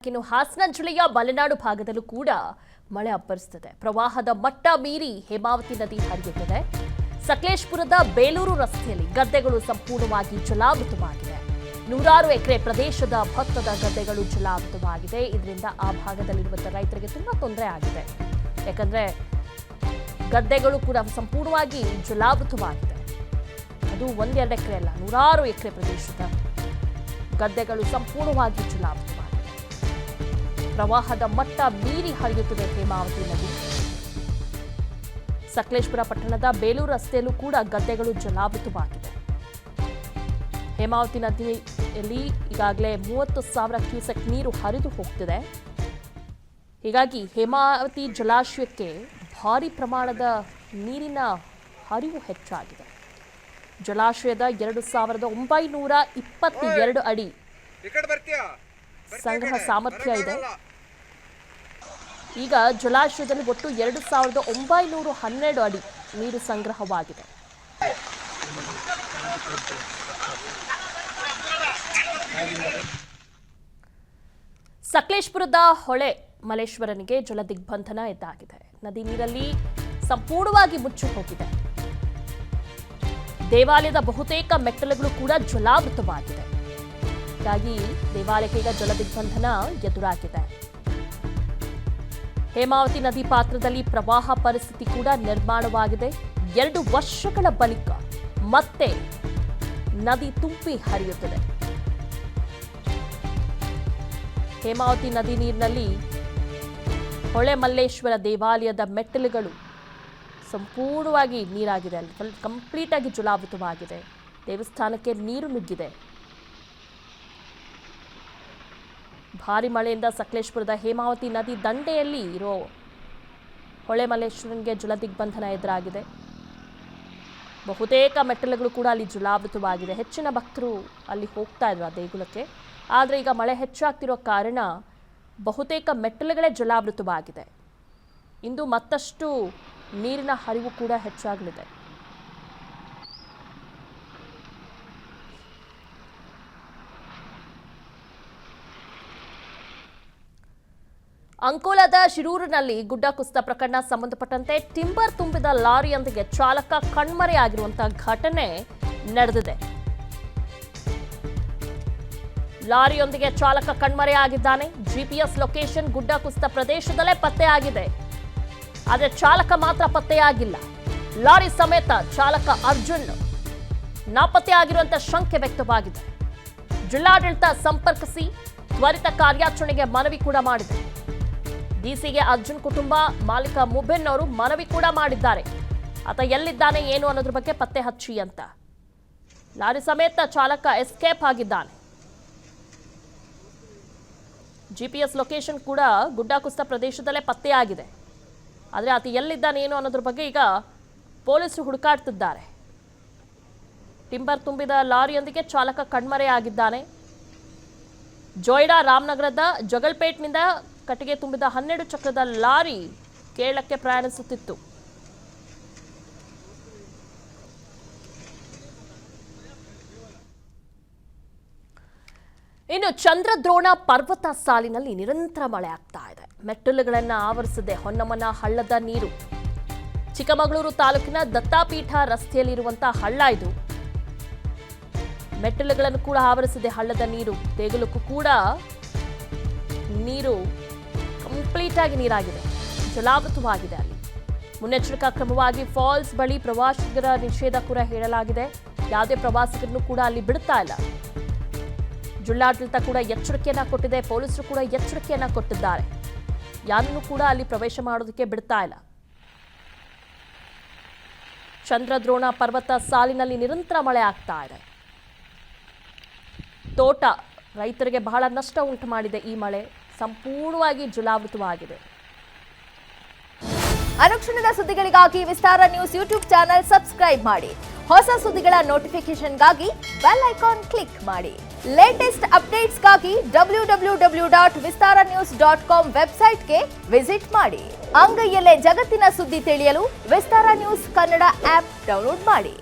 ಇನ್ನು ಹಾಸನ ಜಿಲ್ಲೆಯ ಮಲೆನಾಡು ಭಾಗದಲ್ಲೂ ಕೂಡ ಮಳೆ ಅಬ್ಬರಿಸುತ್ತದೆ. ಪ್ರವಾಹದ ಮಟ್ಟ ಮೀರಿ ಹೇಮಾವತಿ ನದಿ ಹರಿಯುತ್ತದೆ. ಸಕಲೇಶಪುರದ ಬೇಲೂರು ರಸ್ತೆಯಲ್ಲಿ ಗದ್ದೆಗಳು ಸಂಪೂರ್ಣವಾಗಿ ಜಲಾವೃತವಾಗಿವೆ. ನೂರಾರು ಎಕರೆ ಪ್ರದೇಶದ ಭತ್ತದ ಗದ್ದೆಗಳು ಜಲಾವೃತವಾಗಿದೆ. ಇದರಿಂದ ಆ ಭಾಗದಲ್ಲಿರುವಂತಹ ರೈತರಿಗೆ ತುಂಬಾ ತೊಂದರೆ ಆಗಿದೆ. ಯಾಕಂದ್ರೆ ಗದ್ದೆಗಳು ಕೂಡ ಸಂಪೂರ್ಣವಾಗಿ ಜಲಾವೃತವಾಗಿದೆ. ಅದು ಒಂದೆರಡು ಎಕರೆ ಅಲ್ಲ, ನೂರಾರು ಎಕರೆ ಪ್ರದೇಶದ ಗದ್ದೆಗಳು ಸಂಪೂರ್ಣವಾಗಿ ಜಲಾವೃತವಾಗಿದೆ. ಪ್ರವಾಹದ ಮಟ್ಟ ಮೀರಿ ಹರಿಯುತ್ತದೆ ಹೇಮಾವತಿ ನದಿ. ಸಕಲೇಶಪುರ ಪಟ್ಟಣದ ಬೇಲೂರು ರಸ್ತೆಯಲ್ಲೂ ಕೂಡ ಗದ್ದೆಗಳು ಜಲಾವೃತವಾಗಿದೆ. ಹೇಮಾವತಿ ನದಿಯಲ್ಲಿ ಈಗಾಗಲೇ 30,000 ಕ್ಯೂಸೆಕ್ ನೀರು ಹರಿದು ಹೋಗ್ತಿದೆ. ಹೀಗಾಗಿ ಹೇಮಾವತಿ ಜಲಾಶಯಕ್ಕೆ ಭಾರಿ ಪ್ರಮಾಣದ ನೀರಿನ ಹರಿವು ಹೆಚ್ಚಾಗಿದೆ. ಜಲಾಶಯದ 2,922 ಅಡಿ ಸಂಗ್ರಹ ಸಾಮರ್ಥ್ಯ ಇದೆ. ಈಗ ಜಲಾಶಯದಲ್ಲಿ ಒಟ್ಟು 2,912 ಅಡಿ ನೀರು ಸಂಗ್ರಹವಾಗಿದೆ. ಸಕಲೇಶಪುರದ ಹೊಳೆ ಮಲ್ಲೇಶ್ವರನಿಗೆ ಜಲದಿಗ್ಬಂಧನ ಎದ್ದಾಗಿದೆ. ನದಿ ನೀರಲ್ಲಿ ಸಂಪೂರ್ಣವಾಗಿ ಮುಚ್ಚಿ ಹೋಗಿದೆ. ದೇವಾಲಯದ ಬಹುತೇಕ ಮೆಟ್ಟಲುಗಳು ಕೂಡ ಜಲಾವೃತವಾಗಿದೆ. ಹೀಗಾಗಿ ದೇವಾಲಯಕ್ಕೆ ಈಗ ಜಲದಿಗ್ಬಂಧನ ಎದುರಾಗಿದೆ. ಹೇಮಾವತಿ ನದಿ ಪಾತ್ರದಲ್ಲಿ ಪ್ರವಾಹ ಪರಿಸ್ಥಿತಿ ಕೂಡ ನಿರ್ಮಾಣವಾಗಿದೆ. 2 ವರ್ಷಗಳ ಬಳಿಕ ಮತ್ತೆ ನದಿ ತುಂಬಿ ಹರಿಯುತ್ತದೆ. ಹೇಮಾವತಿ ನದಿ ನೀರಿನಲ್ಲಿ ಹೊಳೆ ಮಲ್ಲೇಶ್ವರ ದೇವಾಲಯದ ಮೆಟ್ಟಲುಗಳು ಸಂಪೂರ್ಣವಾಗಿ ನೀರಾಗಿದೆ. ಅಲ್ಲಿ ಕಂಪ್ಲೀಟ್ ಆಗಿ ಜಲಾವೃತವಾಗಿದೆ. ದೇವಸ್ಥಾನಕ್ಕೆ ನೀರು ನುಗ್ಗಿದೆ. ಭಾರಿ ಮಳೆಯಿಂದ ಸಕಲೇಶಪುರದ ಹೇಮಾವತಿ ನದಿ ದಂಡೆಯಲ್ಲಿ ಇರೋ ಹೊಳೆ ಮಲ್ಲೇಶ್ವರನಿಗೆ ಜಲದಿಗ್ಬಂಧನ ಎದುರಾಗಿದೆ. ಬಹುತೇಕ ಮೆಟ್ಟಲುಗಳು ಕೂಡ ಅಲ್ಲಿ ಜಲಾವೃತವಾಗಿದೆ. ಹೆಚ್ಚಿನ ಭಕ್ತರು ಅಲ್ಲಿ ಹೋಗ್ತಾ ಇದ್ರು ಆ ದೇಗುಲಕ್ಕೆ. ಆದರೆ ಈಗ ಮಳೆ ಹೆಚ್ಚಾಗ್ತಿರೋ ಕಾರಣ ಬಹುತೇಕ ಮೆಟ್ಟಲುಗಳೇ ಜಲಾವೃತವಾಗಿದೆ. ಇಂದು ಮತ್ತಷ್ಟು ನೀರಿನ ಹರಿವು ಕೂಡ ಹೆಚ್ಚಾಗಲಿದೆ. ಅಂಕೋಲಾದ ಶಿರೂರಿನಲ್ಲಿ ಗುಡ್ಡ ಕುಸಿತ ಪ್ರಕರಣ ಸಂಬಂಧಪಟ್ಟಂತೆ ಟಿಂಬರ್ ತುಂಬಿದ ಲಾರಿಯೊಂದಿಗೆ ಚಾಲಕ ಕಣ್ಮರೆಯಾಗಿರುವಂತಹ ಘಟನೆ ನಡೆದಿದೆ. ಲಾರಿಯೊಂದಿಗೆ ಚಾಲಕ ಕಣ್ಮರೆಯಾಗಿದ್ದಾನೆ. ಜಿಪಿಎಸ್ ಲೊಕೇಶನ್ ಗುಡ್ಡ ಕುಸಿತ ಪ್ರದೇಶದಲ್ಲೇ ಪತ್ತೆಯಾಗಿದೆ. ಆದರೆ ಚಾಲಕ ಮಾತ್ರ ಪತ್ತೆಯಾಗಿಲ್ಲ. ಲಾರಿ ಸಮೇತ ಚಾಲಕ ಅರ್ಜುನ್ ನಾಪತ್ತೆಯಾಗಿರುವಂತಹ ಶಂಕೆ ವ್ಯಕ್ತವಾಗಿದೆ. ಜಿಲ್ಲಾಡಳಿತ ಸಂಪರ್ಕಿಸಿ ತ್ವರಿತ ಕಾರ್ಯಾಚರಣೆಗೆ ಮನವಿ ಕೂಡ ಮಾಡಿದೆ. ಡಿಸಿಗೆ ಅರ್ಜುನ್ ಕುಟುಂಬ ಮಾಲೀಕ ಮುಬಿನ್ ಅವರು ಮನವಿ ಕೂಡ ಮಾಡಿದ್ದಾರೆ. ಆತ ಎಲ್ಲಿದ್ದಾನೆ ಏನು ಅನ್ನೋದ್ರ ಬಗ್ಗೆ ಪತ್ತೆ ಹಚ್ಚಿ ಅಂತ. ಲಾರಿ ಸಮೇತ ಚಾಲಕ ಎಸ್ಕೇಪ್ ಆಗಿದ್ದಾನೆ. ಜಿಪಿಎಸ್ ಲೊಕೇಶನ್ ಕೂಡ ಗುಡ್ಡ ಕುಸಿತ ಪ್ರದೇಶದಲ್ಲೇ ಪತ್ತೆಯಾಗಿದೆ. ಆದರೆ ಆತ ಎಲ್ಲಿದ್ದಾನೆ ಏನು ಅನ್ನೋದ್ರ ಬಗ್ಗೆ ಈಗ ಪೊಲೀಸರು ಹುಡುಕಾಡ್ತಿದ್ದಾರೆ. ಟಿಂಬರ್ ತುಂಬಿದ ಲಾರಿಯೊಂದಿಗೆ ಚಾಲಕ ಕಣ್ಮರೆಯಾಗಿದ್ದಾನೆ. ಜೋಯ್ಡಾ ರಾಮನಗರದ ಜಗಲ್ಪೇಟ್ನಿಂದ ಕಟ್ಟಿಗೆ ತುಂಬಿದ 12 ಚಕ್ರದ ಲಾರಿ ಕೇರಳಕ್ಕೆ ಪ್ರಯಾಣಿಸುತ್ತಿತ್ತು. ಇನ್ನು ಚಂದ್ರದ್ರೋಣ ಪರ್ವತ ಸಾಲಿನಲ್ಲಿ ನಿರಂತರ ಮಳೆ ಆಗ್ತಾ ಇದೆ. ಮೆಟ್ಟಲುಗಳನ್ನು ಆವರಿಸಿದೆ ಹೊನ್ನಮನ ಹಳ್ಳದ ನೀರು. ಚಿಕ್ಕಮಗಳೂರು ತಾಲೂಕಿನ ದತ್ತಾಪೀಠ ರಸ್ತೆಯಲ್ಲಿರುವಂತಹ ಹಳ್ಳ ಇದು. ಮೆಟ್ಟಲುಗಳನ್ನು ಕೂಡ ಆವರಿಸಿದೆ ಹಳ್ಳದ ನೀರು. ದೇಗುಲಕ್ಕೂ ಕೂಡ ನೀರು ಕಂಪ್ಲೀಟ್ ಆಗಿ ನೀರಾಗಿದೆ, ಜಲಾವೃತವಾಗಿದೆ. ಅಲ್ಲಿ ಮುನ್ನೆಚ್ಚರಿಕಾ ಕ್ರಮವಾಗಿ ಫಾಲ್ಸ್ ಬಳಿ ಪ್ರವಾಸಿಗರ ನಿಷೇಧ ಕೂಡ ಹೇಳಲಾಗಿದೆ. ಯಾವುದೇ ಪ್ರವಾಸಿಗರನ್ನು ಕೂಡ ಅಲ್ಲಿ ಬಿಡ್ತಾ ಇಲ್ಲ. ಜಿಲ್ಲಾಡಳಿತ ಕೂಡ ಎಚ್ಚರಿಕೆಯನ್ನ ಕೊಟ್ಟಿದೆ. ಪೊಲೀಸರು ಕೂಡ ಎಚ್ಚರಿಕೆಯನ್ನ ಕೊಟ್ಟಿದ್ದಾರೆ. ಯಾರನ್ನೂ ಕೂಡ ಅಲ್ಲಿ ಪ್ರವೇಶ ಮಾಡೋದಕ್ಕೆ ಬಿಡ್ತಾ ಇಲ್ಲ. ಚಂದ್ರದ್ರೋಣ ಪರ್ವತ ಸಾಲಿನಲ್ಲಿ ನಿರಂತರ ಮಳೆ ಆಗ್ತಾ ಇದೆ. ತೋಟ ರೈತರಿಗೆ ಬಹಳ ನಷ್ಟ ಉಂಟು ಮಾಡಿದೆ. ಈ ಮಳೆ ಸಂಪೂರ್ಣವಾಗಿ ಜಲಾವೃತವಾಗಿದೆ. ಅನುಕ್ಷಣದ ಸುದ್ದಿಗಳಿಗಾಗಿ ವಿಸ್ತಾರ ನ್ಯೂಸ್ ಯೂಟ್ಯೂಬ್ ಚಾನೆಲ್ ಸಬ್ಸ್ಕ್ರೈಬ್ ಮಾಡಿ. ಹೊಸ ಸುದ್ದಿಗಳ ನೋಟಿಫಿಕೇಶನ್ಗಾಗಿ ಬೆಲ್ ಐಕಾನ್ ಕ್ಲಿಕ್ ಮಾಡಿ. ಲೇಟೆಸ್ಟ್ ಅಪ್ಡೇಟ್ಸ್ಗಾಗಿ www.vistaranews.com ವೆಬ್ಸೈಟ್ಗೆ ವಿಸಿಟ್ ಮಾಡಿ. ಅಂಗೈಯಲ್ಲೇ ಜಗತ್ತಿನ ಸುದ್ದಿ ತಿಳಿಯಲು ವಿಸ್ತಾರ ನ್ಯೂಸ್ ಕನ್ನಡ ಆಪ್ ಡೌನ್ಲೋಡ್ ಮಾಡಿ.